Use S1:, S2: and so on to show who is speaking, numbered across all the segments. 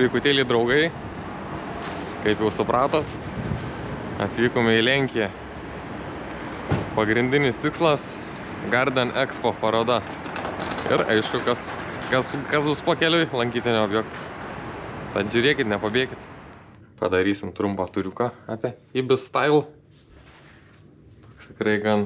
S1: sveikutėlį draugai, kaip jau supratot, atvykome į Lenkiją. Pagrindinis tikslas – Garden Expo paroda. Ir aišku, kas bus po keliui lankytinio objektų. Tad žiūrėkit, nepabėkit. Padarysim trumpą turiuką apie Ibis Style. Tikrai gan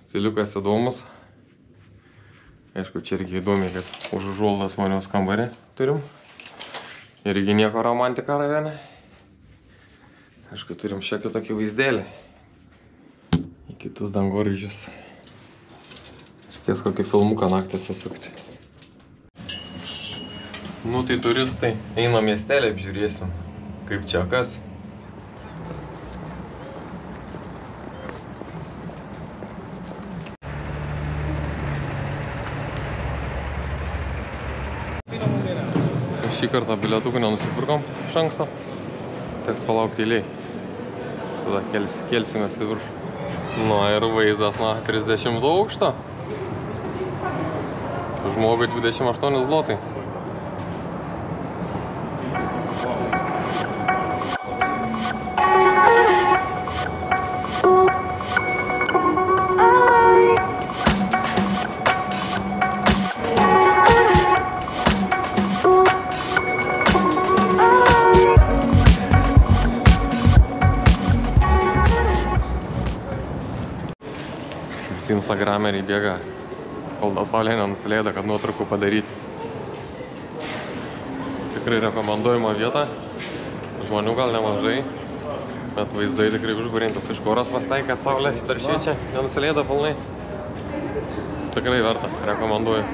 S1: stiliukas įdomus. Aišku, čia irgi įdomiai, kad už užuolaidos vonios kambarį turim. Irgi nieko romantika rajone. Aišku, turim šiokį tokį vaizdelį į kitus dangoraižius. Ties kokį filmuką naktį susukti. Nu tai turistai, einam miestelį apžiūrėsim, kaip čia kas. Šį kartą bilietukų nenusipirkom iš anksto. Teks palaukti eilėj. Tada kelsimės į viršų. Nu ir vaizdas nuo 30 aukšto. Žmogui 28 zlotai. Instagrameriai bėga, kol ta saulė nenusileido, kad nuotraukų padaryti. Tikrai rekomenduojama vieta. Žmonių gal nemažai, bet vaizdai tikrai užbūrintas. Iš oras pastaikė, kad saulė dar šviečia, nenusileido pilnai. Tikrai verta, rekomenduoju.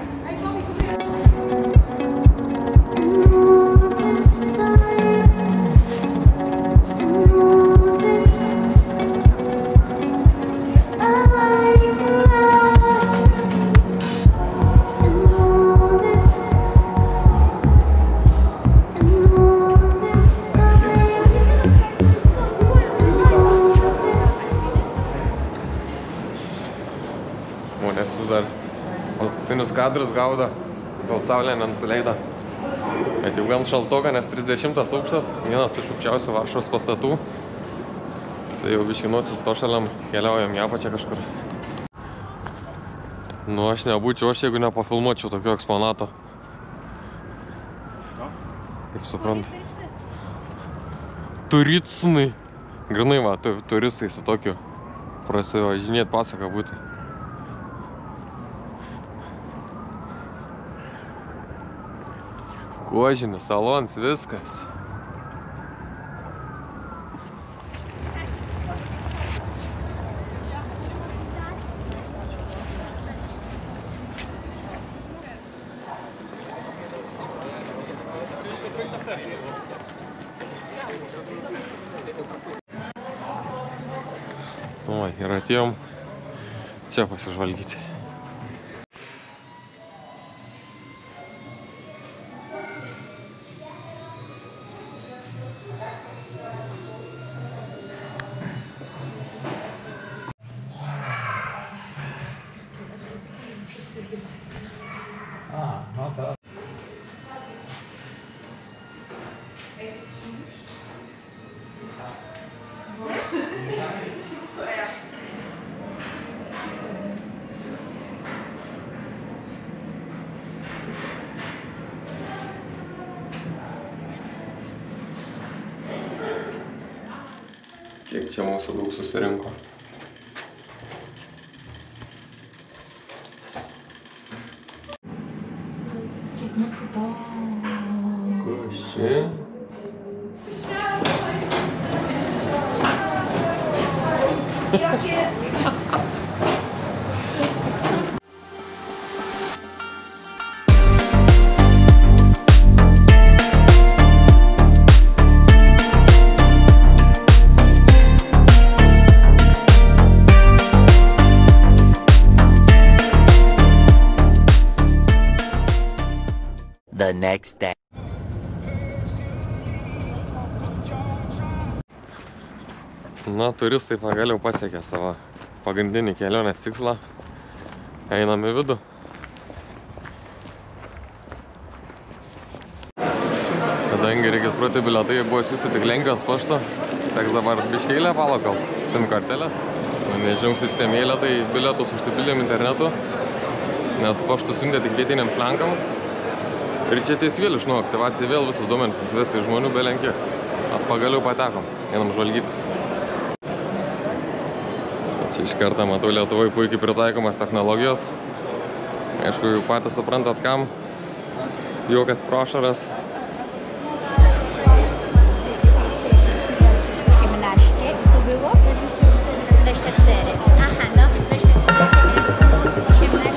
S1: Žmonės vis dar paskutinius kadrus gaudo, kol saulė nenusileido. Bet jau gan šaltoka, nes 30 aukštas, vienas iš aukščiausių Varšuvos pastatų. Tai jau biškinuosis pašaliam, keliaujam į apačią kažkur. Nu aš nebūčiau aš, jeigu nepafilmuočiau tokio eksponato. Kaip suprantu. Turicnai. Grinai va, turistai su tokiu prasivažinėt pasaka būti. Kožinis salons, viskas. O, ir atėjom čia pasižvalgyti. Kiek čia mūsų daug susirinko.
S2: Kiek mūsų daug.
S1: Kas čia?
S3: The next day.
S1: Na, turistai pagaliau pasiekė savo pagrindinį kelionės tikslą. Einam į vidų. Kadangi registruoti bilietai buvo siūsti tik Lenkijos paštu, teks dabar biškeilę palokal, SIM kortelės. Nežinau sistemėlę, tai bilietus užsipildėm internetu, nes paštu siuntė tik vietiniams Lenkams. Ir čia ateis vėl iš nuo aktyvacija, vėl visus duomenis susivesti iš žmonių be Lenkiek. Pagaliau patekom, einam žvalgytis. Čia iš karto matau Lietuvai puikiai pritaikomas technologijos. Aišku, jau patys suprantat kam. Jokas prošaras.
S4: 18 to było? 24. Aha, no 24. 18.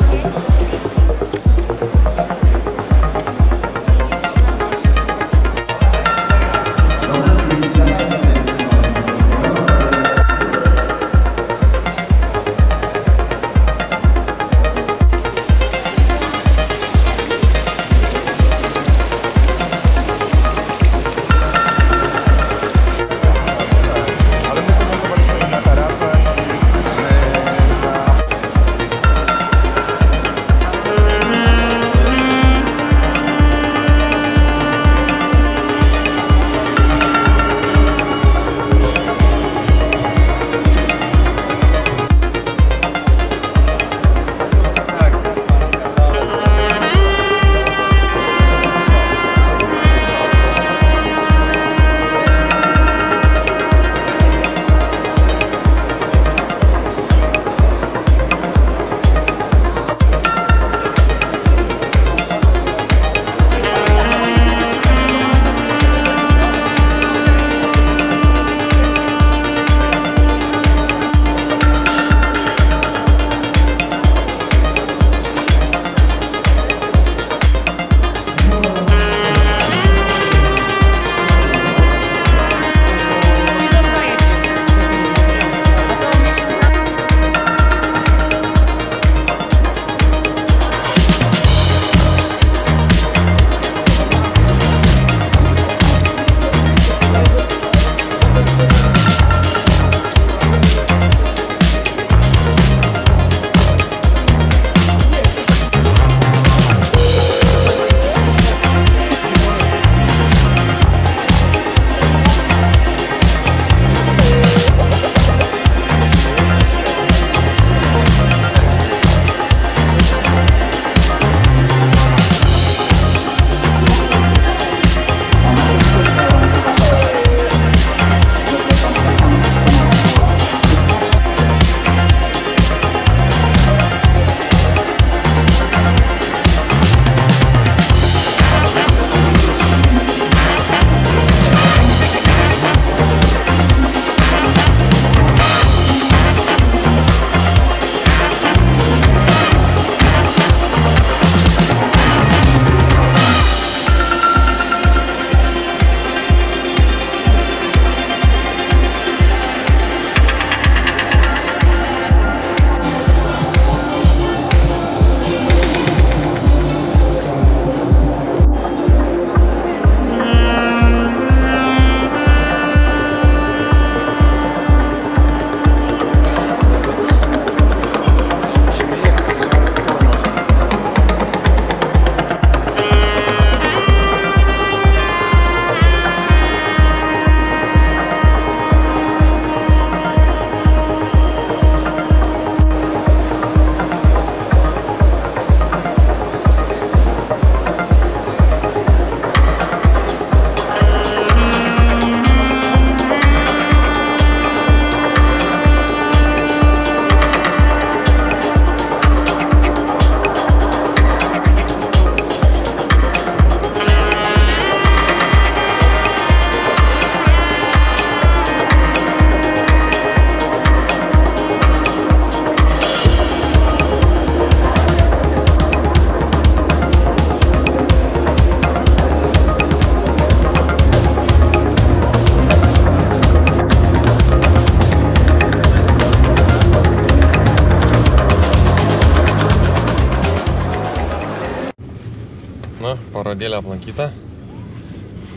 S1: parodėlė aplankyta.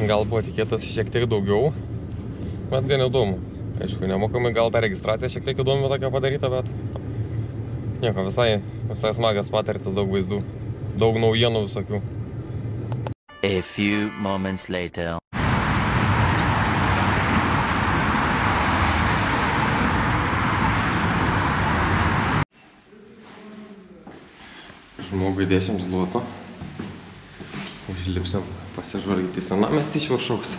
S1: Gal buvo tikėtas šiek tiek daugiau, bet gan įdomu. Aišku, nemokamai gal ta registracija šiek tiek įdomi tokia padaryta, bet nieko, visai smagas patirtis, daug vaizdų, daug naujienų visokių.
S3: A few moments later.
S1: Žmogui 10 zlotų. Užlipsim pasižvalgyti senamiestį iš viršaus.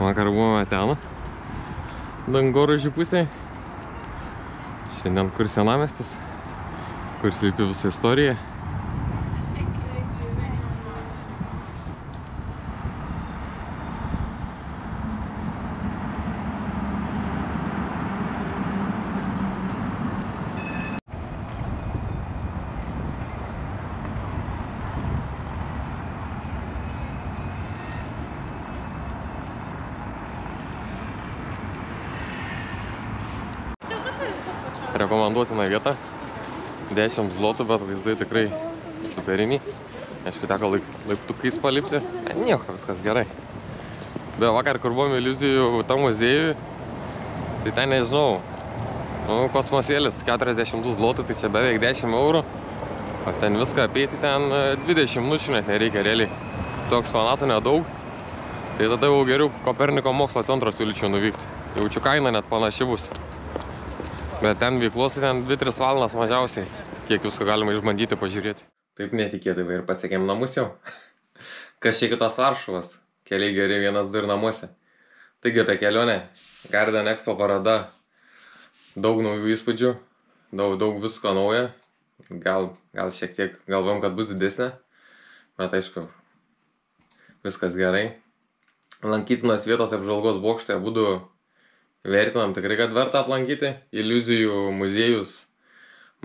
S1: Vakar buvome ten, dangoraižių pusėje. Šiandien kur senamiestis, kur slypi visa istorija. Rekomenduotina vieta, 10 zlotų, bet vaizdai tikrai superiniai. Aišku, teko laiptukais palipti, nieko, viskas gerai. Bet vakar, kur buvom iliuzijų tam muziejui, tai ten nežinau, kosmosėlis 42 zlotų, tai čia beveik 10 eurų, o ten viską apeiti ten 20 minučių net nereikia realiai. Tų eksponatų nedaug, tai tada jau geriau Koperniko mokslo centro siūlyčiau nuvykti. Jaučiu kaina net panaši bus. Bet ten veiklos, tai ten 2-3 valandas mažiausiai, kiek visko galima išbandyti, pažiūrėti. Taip netikėtai ir pasiekėm namus jau. Kas čia kitos Varšuvos, keliai geri 1-2 ir namuose. Taigi apie kelionę, Garden Expo paroda, daug naujų įspūdžių, daug visko nauja. Gal šiek tiek galvom, kad bus didesnė, bet aišku, viskas gerai. Lankytinos vietos apžvalgos bokšte abudu vertinam tikrai, kad verta aplankyti. Iliuzijų muziejus,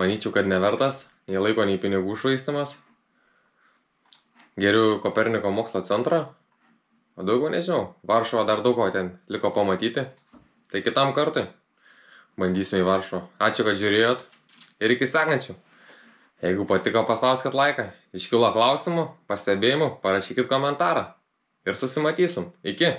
S1: manyčiau, kad nevertas. Jie laiko nei pinigų švaistymas. Geriau Koperniko mokslo centrą. O daugiau nežinau. Varšuva dar daug ko ten liko pamatyti. Tai kitam kartui bandysime į Varšuvą. Ačiū, kad žiūrėjot. Ir iki sekančių. Jeigu patiko, paspauskit laiką. Iškilo klausimų, pastebėjimų, parašykit komentarą. Ir susimatysim. Iki.